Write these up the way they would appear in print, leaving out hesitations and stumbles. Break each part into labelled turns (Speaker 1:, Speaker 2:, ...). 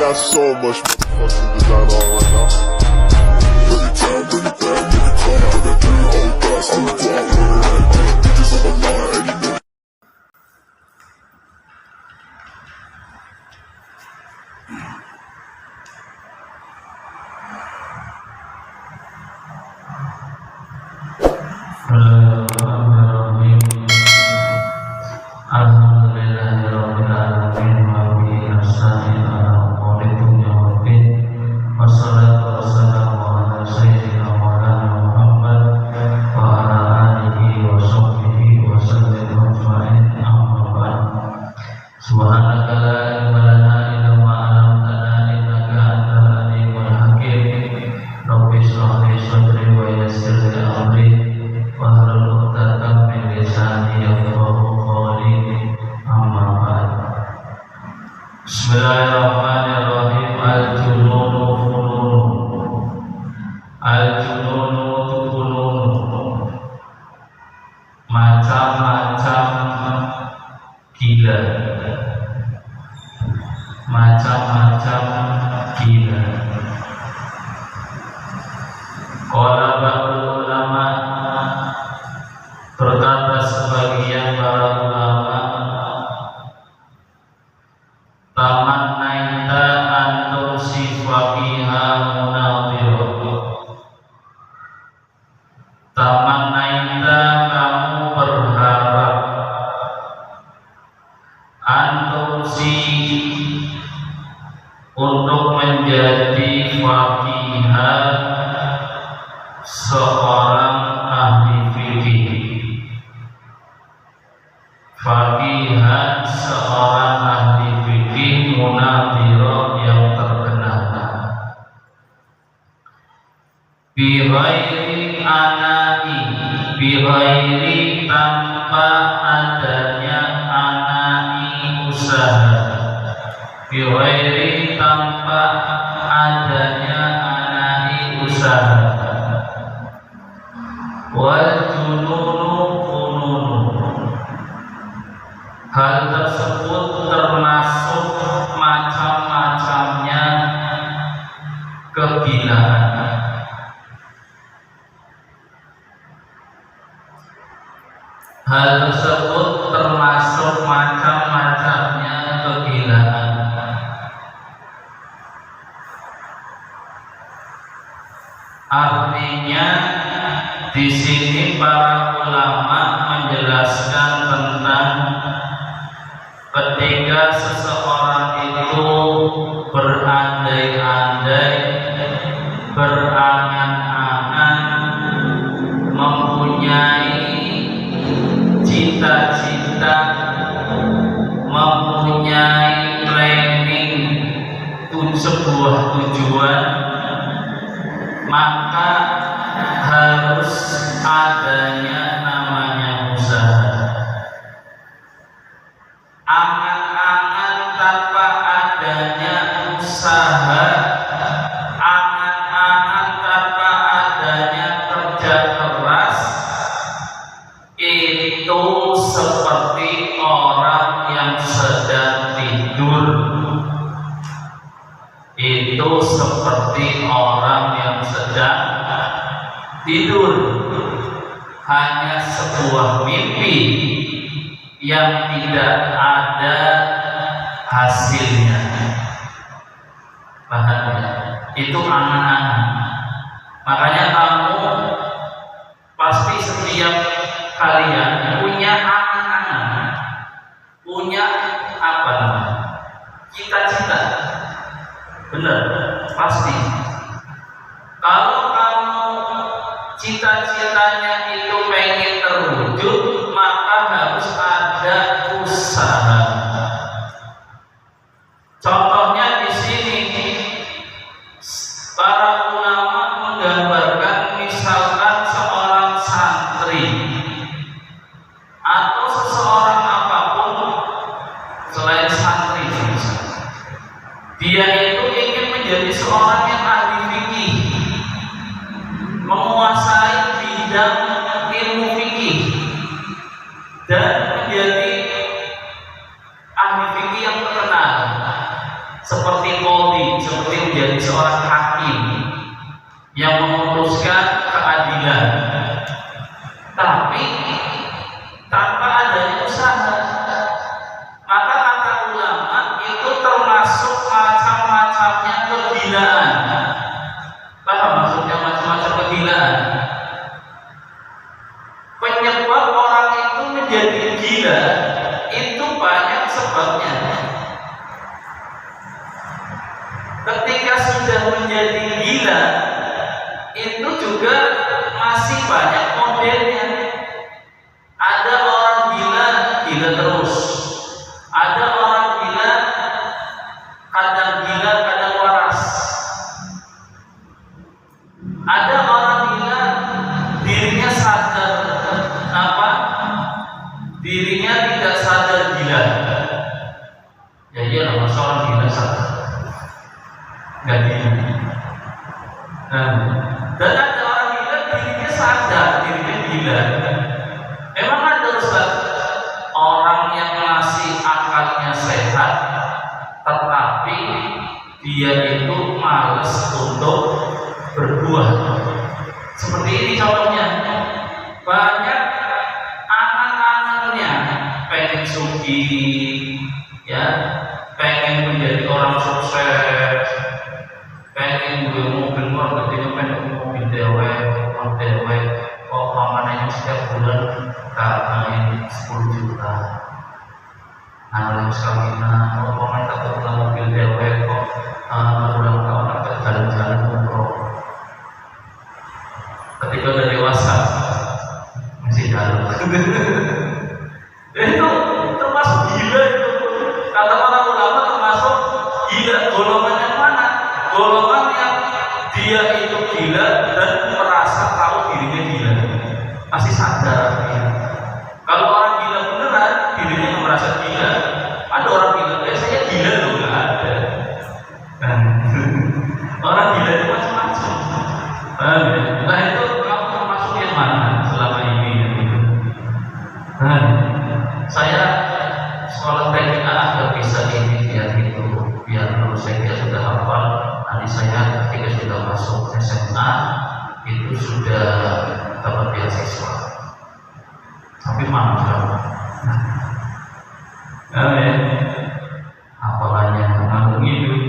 Speaker 1: got so much fucking design on right now. Every time, bring it back, make it come out. Got 3 old thoughts, I'm a block, bitches on my line, and you know.
Speaker 2: Bismillahirrahmanirrahim. Al-jununu fununu. Al-jununu fununu. Macam-macam gila. Macam-macam gila. Qala ba'dul ulama, berkata sebagian para ulama, tamannaita antum sifaqiha munadhirah. Tamannaita, kamu berharap, antum si, untuk menjadi faqihah, seorang ahli fikih. Faqihah, seorang ahli fikih, munadhirah, yang terkenal. Bighairi anai, bighairi, tanpa adanya anai, usaha. Bighairi, tanpa adanya anai, usaha. Wal jununu fununu, hal tersebut termasuk macam-macamnya kegilaan. Hal tersebut termasuk macam-macamnya kegilaan. Artinya, di sini para ulama menjelaskan tentang ketika seseorang itu berandai-andai, berangan-angan, mempunyai cita-cita, mempunyai planning sebuah tujuan, maka harus adanya namanya usaha. Angan-angan tanpa adanya usaha, angan-angan tanpa adanya kerja keras, itu seperti orang yang sedang tidur. Itu seperti orang yang sedang tidur, hanya sebuah mimpi yang tidak ada hasilnya. Paham ya? Itu angan-angan. Makanya kamu pasti, setiap kalian punya angan-angan, punya apa namanya, cita-cita. Benar, pasti. Kalau kamu cita-citanya itu pengen terwujud, maka harus ada usaha. Contohnya di sini, para ulama menggambarkan misalkan seorang santri atau seseorang apapun selain santri, dia itu ingin menjadi seorang yang ahli fikih, menguasai bidang ilmu fikih, dan menjadi ahli fikih yang terkenal seperti qadhi menjadi seorang hakim yang memutuskan keadilan, tapi tanpa adanya usaha. Maka kata ulama itu termasuk macam-macamnya kegilaan. Paham maksudnya macam-macam kegilaan? Penyebab orang itu menjadi gila itu banyak sebabnya. Ketika sudah menjadi gila, itu juga masih banyak modelnya. Ada orang gila, gila terus. Ada orang gila, kadang gila, kadang waras. Ada orang gila, dirinya sadar dirinya tidak sadar gila. Ya iyalah, masa orang gila sadar nggak gila. Dan ada orang gila dirinya sadar dirinya gila. Emang ada Ustaz orang yang masih akalnya sehat tetapi dia itu malas untuk berbuat. Seperti ini contohnya. Banyak anak-anaknya pengen sugih, ya, pengen menjadi orang sukses, pengen gue mobil luar negeri, pengen mobil dewek, kok amanahnya setiap bulan kami 10 juta. Nah, sekalian, kalau paman tak punya mobil dewek, kok ulang tahun atau jalan-jalan umroh. Ketika udah dewasa masih jalan. Itu termasuk gila itu. Kata para ulama termasuk gila. Golongan yang mana? Golongan yang dia itu gila dan merasa tahu dirinya gila, masih sadar. Kalau orang gila beneran, dirinya nggak merasa gila. Ada orang gila, saya gila loh, nggak ada. Orang gila itu macam-macam. Nah itu kamu termasuk yang mana selama ini? Saya sekolah teknik agak bisa ini biar itu, biar dulu saya sudah hafal. Nanti saya ketika sudah masuk SMA itu sudah dapat beasiswa. Tapi malu sekali. Apalanya nganggung hidup,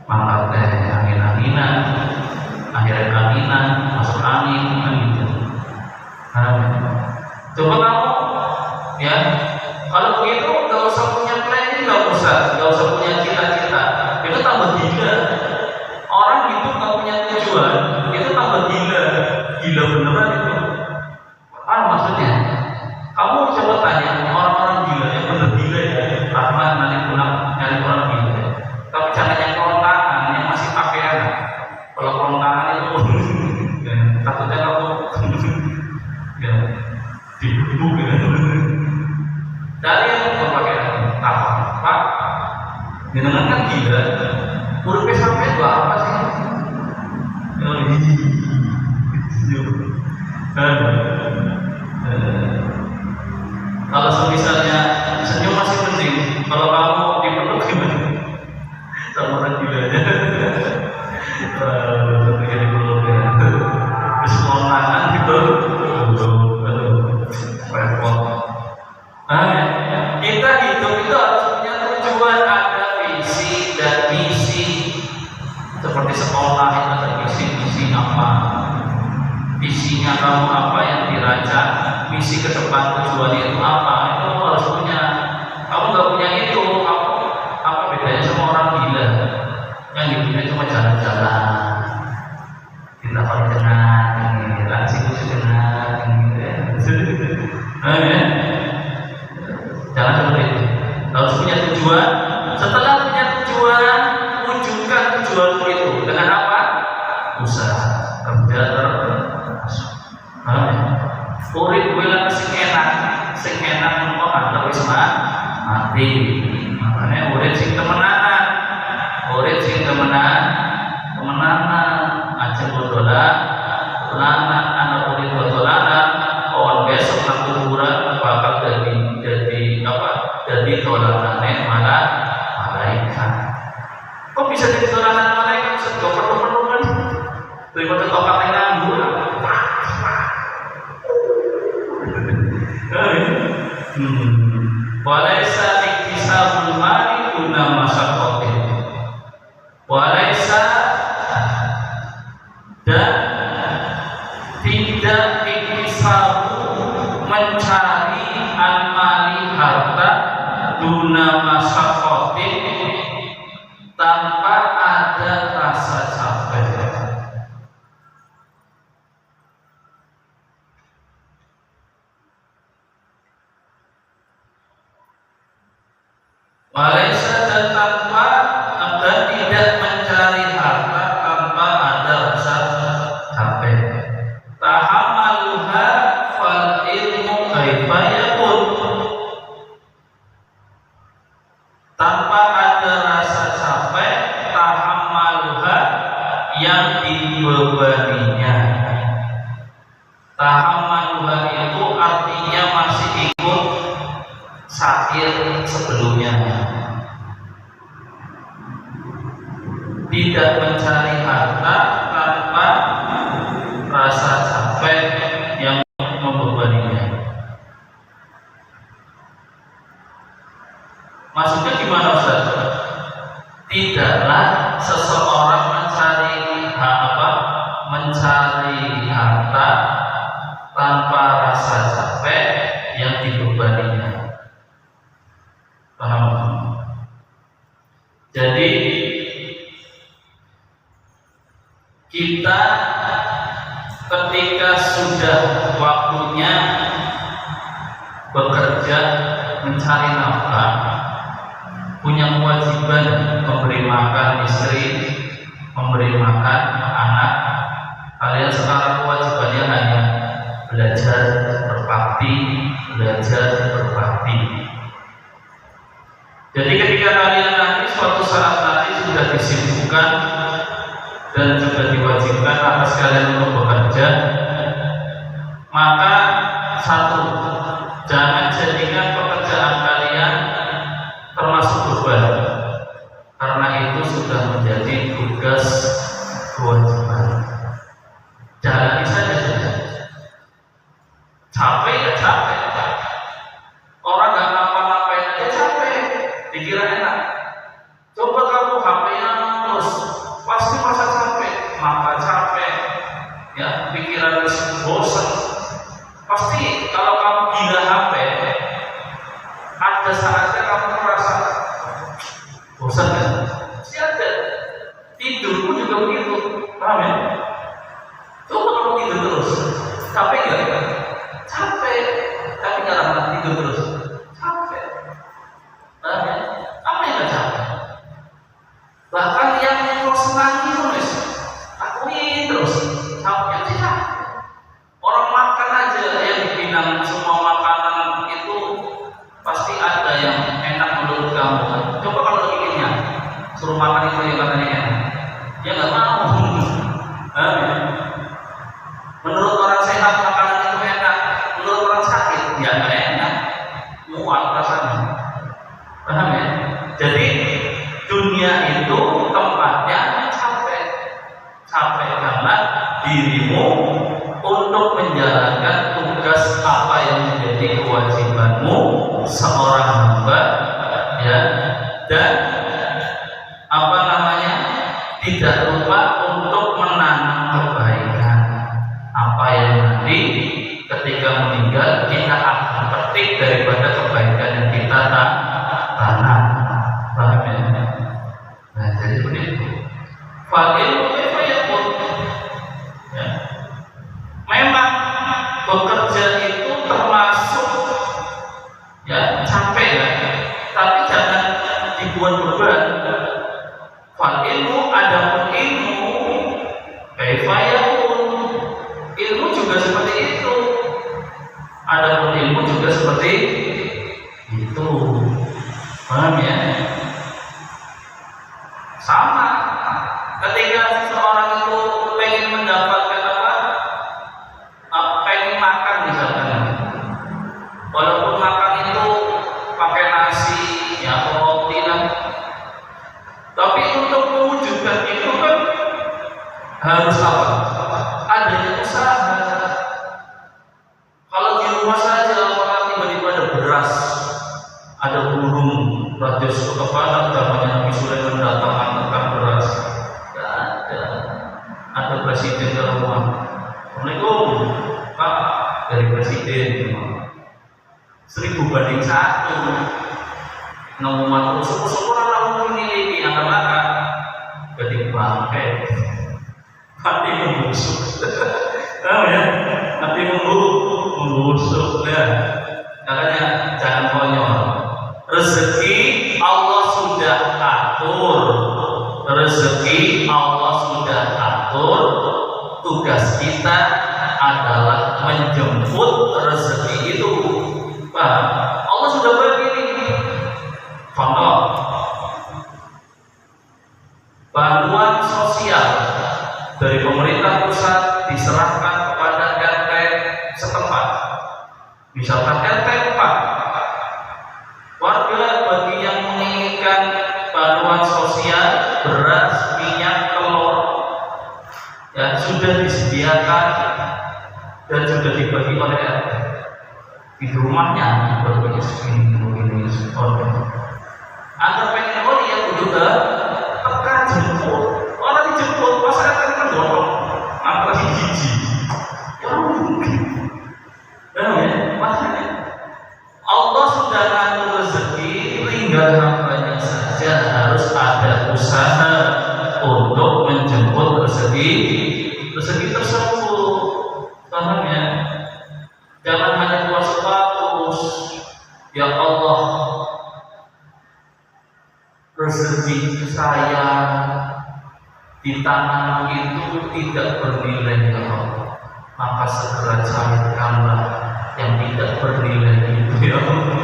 Speaker 2: mangkat teh angin-anginan, akhirnya anginan, masuk angin, gitu. Coba kamu, ya, kalau begitu nggak usah punya planning, nggak usah punya cita-cita. Itu tambah gila. Orang hidup nggak punya tujuan, itu tambah gila. Gila beneran itu. Apa maksudnya? Kamu coba tanya orang-orang gila yang bener gila ya. Rahman nyari orang gila. Tapi jangan yang kelontangan, yang masih pakaian. Kalau kelontangan itu, takutnya kamu ya, dibubuk ya. Dari yang berpakaian apa? Dengan kan gila. Urupnya sampai itu apa sih? Kalau misalnya senyum masih penting. Kalau kamu dipeluk gimana? Sama orang gila aja. Begini peluk ya. Terus lontangan gitu. Repot. Kita hidup itu harus punya tujuan, ada visi dan misi. Seperti sekolah itu ada visi apa? Visinya kamu apa yang dirancang? Misi ke depan tujuan itu apa? Itu kamu harus punya. Kamu nggak punya itu, kamu apa bedanya sama orang gila? Yang hidupnya cuma jalan-jalan. Kita kalau dengan langsing itu dengan jangan seperti itu. Harus punya tujuan. Setelah punya tujuan, wujudkan tujuanmu itu dengan apa? Usaha, kerja keras. Urip wela sing enak kok antar wis mati. Makanya urip sing temenanan. Urip sing temenanan aja bodolan. Temenanan anak urip bodolan. Kawan besok nang kuburan bakal jadi dolanane malaikat. Kok bisa jadi dolanane malaikat? maksud kok perlu kan daripada tokat yang nganggur. Walaisa iktisabul mali guna masyarakat. Walaisa dan tidak iktisabu mencari al-mali harta guna masyarakat tanpa ada rasa capek. Walaisa dan tanpa dan tidak mencari harta tanpa ada rasa capek. Tahamaluha fal ilmu kaifa yakun. Tanpa ada rasa capek, tahamaluha yang dibebaninya. Tahamaluha itu artinya masih ikut sakit sebelumnya. Tidak mencari harta tanpa rasa capek yang membebaninya. Maksudnya gimana Ustaz? Tidaklah seseorang mencari harta tanpa rasa capek yang dibebaninya. Paham? Jadi kita ketika sudah waktunya bekerja mencari nafkah, punya kewajiban memberi makan istri, memberi makan anak. Kalian sekarang kewajibannya hanya belajar berbakti, belajar berbakti. Jadi ketika kalian nanti suatu saat nanti sudah disibukkan dan juga diwajibkan atas kalian untuk bekerja, maka satu, jangan jadikan pekerjaan kalian termasuk beban, karena itu sudah menjadi tugas kewajiban. Jalani saja sudah. Capek ya capek. Orang nggak ngapa-ngapain aja capek, dikira enak. Coba kamu HP-nya terus, pasti masa capek, mata capek, ya pikiran bosan. Pasti kalau kamu gila HP, ada saatnya kamu merasa bosan kan? Pasti ada. Tidurmu juga begitu, paham ya? Coba kamu tidur terus, capek nggak? Capek, tapi nggak lama tidur terus, capek. Paham ya? Apa yang nggak capek? Bahkan yang kau senangi terus, lakuin terus, capek tidak. Orang makan aja yang dipinang semua makanan itu pasti ada yang enak menurut kamu. Coba kalau inginnya suruh makan itu yang katanya enak, ya nggak mau. Menurut orang sehat makanan itu enak, menurut orang sakit ya nggak enak, mual rasanya. Paham ya? Jadi dunia itu tempatnya capek, capek karena dirimu untuk menjalankan tugas apa yang menjadi kewajibanmu seorang hamba, ya, dan tidak lupa untuk menanam kebaikan. Apa yang nanti ketika meninggal kita akan petik daripada kebaikan yang kita tanam. Paham ya? Nah, jadi begitu. Fa'il pun ya. Memang bekerja itu termasuk ya capek ya, tapi jangan dibuat beban. Ilmu adapun ilmu kaifayakun, ilmu juga seperti itu. Adapun ilmu juga seperti itu. Paham ya? Sama ketika seseorang itu pengen mendapatkan pengen makan misalkan, walaupun makan itu pakai nasi ya roti lah, tapi untuk mewujudkan itu kan Harus apa? Adanya usaha. Kalau di rumah saja orang tiba-tiba ada beras, ada burung radius kepala zamannya Nabi Sulaiman datang angkatkan beras. Tidak ada. Ada presiden ke rumah. Assalamualaikum, Pak, dari presiden. 1000 banding 1. Nomor syukur-syukur orang memiliki anak-anak jadi bangkai. Hati membusuk. Tahu ya? Hati membusuk ya. Makanya jangan konyol. Rezeki Allah sudah atur. Rezeki Allah sudah atur. Tugas kita adalah menjemput rezeki itu. Paham? Allah sudah begini. Contoh, bantuan sosial dari pemerintah pusat diserahkan kepada RT setempat. Misalkan RT 4, warga bagi yang menginginkan bantuan sosial beras, minyak, telur ya sudah disediakan dan sudah dibagi oleh RT di rumahnya berbagi segini orang. Agar pengen oli yang udah tekan jemput, orang dijemput masyarakat kan dorong, apalagi gigi, ya mungkin, ya makanya Allah sudah ngatur rezeki, tinggal hambanya saja harus ada usaha untuk menjemput rezeki tersebut, paham ya? Jangan hanya buat status, ya Allah, rezeki saya di tangan itu tidak bernilai ya Allah, maka segera cairkanlah yang tidak bernilai itu ya Allah.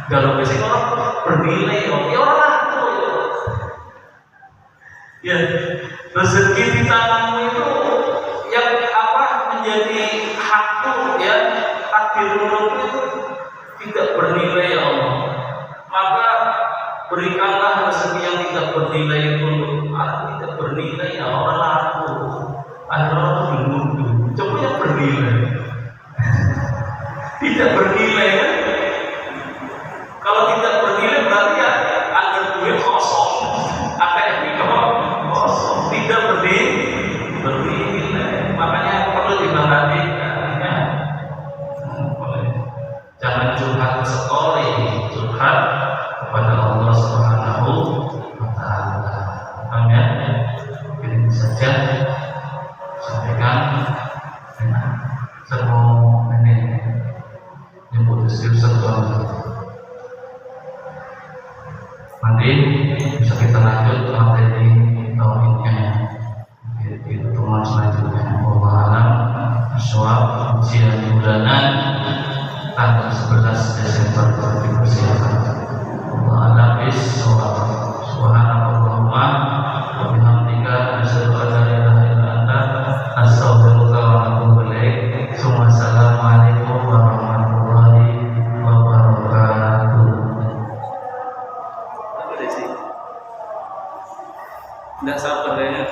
Speaker 2: Kalau biasanya orang bernilai ya orang laku ya, rezeki di tanganmu itu yang menjadi hakku ya, takdirmu itu tidak bernilai ya Allah, maka berikanlah rezeki yang tidak bernilai itu untuk orang tidak bernilai ya orang laku. Akhirnya orang menunggu, coba yang bernilai tidak bernilai kan? Kalau tidak bernilai berarti ya ada duit kosong, ada yang kosong, tidak bernilai. Makanya perlu diperhatikan ya. Jangan curhat sekali, curhat kepada Allah Subhanahu wa Ta'ala. Amin. Ini saja sampaikan semua ini yang positif serta nanti bisa kita lanjut materi tauhidnya di pertemuan selanjutnya. Wallahu a'lam bishawab. Ujian bulanan tanggal 11 Desember 2021. Wallahu a'lam bishawab. Subhanallahumma wa bihamdika asyhadu an la ilaha illa anta astaghfiruka wa atubu ilaik. Assalamualaikum warahmatullahi wabarakatuh. Tidak sabar ya.